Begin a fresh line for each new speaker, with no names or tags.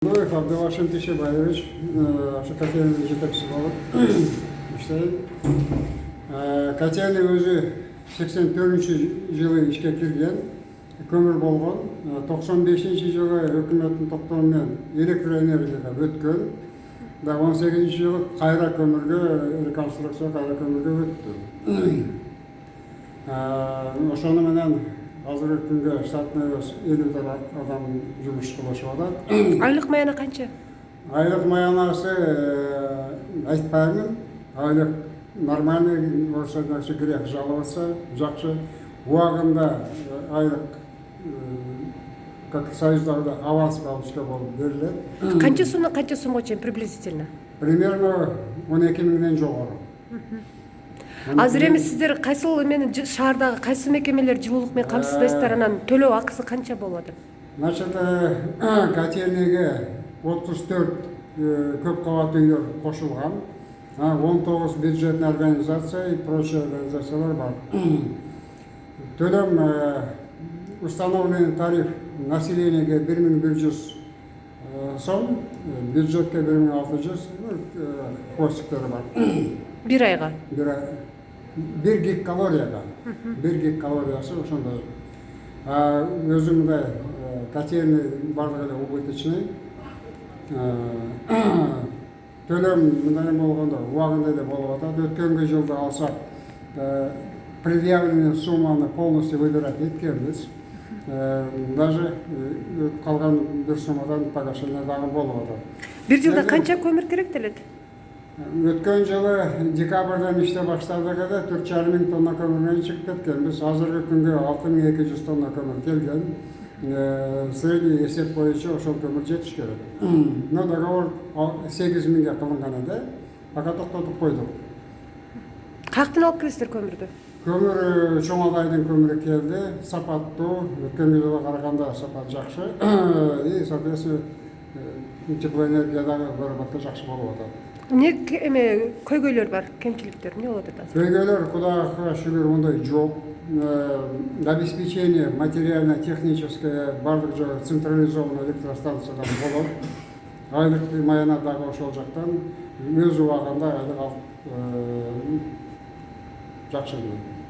Лоев Абдулашин Тишебаевич, Шакатерин жетекші болып іштейін. Катерин өзі 84-ші жылы ішке кірген, көмір болған. 95-ші жылы өкіметтің тоқтауымен электроэнергияға өткен. 18-ші жылы қайра көмірге, реконструкция қайра көмірге өтті. Ошоны менен азыр күнге штатный 50 адам жұмыс кылышып атат.
Айлық маяна қанша?
Айлық маянасы айтпаймын. Айлық нормальный болса, значит, грех жаловаться, жақсы. Уағында айлық как союздағыда аванс получка болып беріледі.
Қанша сомға чейин приблизительно?
Примерно 12 мыңнан жоғары.
Азыр эми сиздер кайсыл эмени шаардагы кайсы мекемелер жылуулук менен камсыздайсыздар, анан төлөө акысы канча болуп атат?
Значит, котельныйга 34 көп кабаттуу үйлөр кошулган. 19 бюджетный организация и прочие организациялар бар. Төлөм установленный тариф населениеге 1100 сом, бюджетке 1600, хвостиктери бар.
Бир айга?
Bir gigkalorияға. Bir гигкалориясы ошондой. Өзүм мындай котельный барлыгы да убыточный. Төлөм мындай болгондо убагында да болуп атат. Өткөнкү жылда алсак, предъявленный сумманы полностью выбирать эткенбиз. Даже калган бир суммадан погашение дагы болуп атат.
Бир жылда канча көмүр керектелет?
Өткен жылы декабрдан иште баштадыгы да 4,5 мың тонна көмірмен чыгып кеткен. Біз азыркы күнгө 6200 тонна көмір келген. Средний есеп боюнча ошол көмір жетиш керек. Но договор 8 мыңга кылынган эди. Пока токтотуп койдук.
Каяктан алып келесиздер көмүрдү?
Көмір Чоңалайдын көмірі келди, сапаттуу. Өткөн жылга караганда сапат жакшы. И соответственно теплоэнергиядагы выработка жакшы болуп атат.
Эмне көйгөйлөр бар, кемчиликтер эмне болот атат?
Көйгөйлөр Кудайга шүгүр мындай жок. Обеспечение материально-техническое бардык жагы централизованный электростанциядан болот. Айлык маяна дагы ошол жактан өз убагында айлык алып жакшы.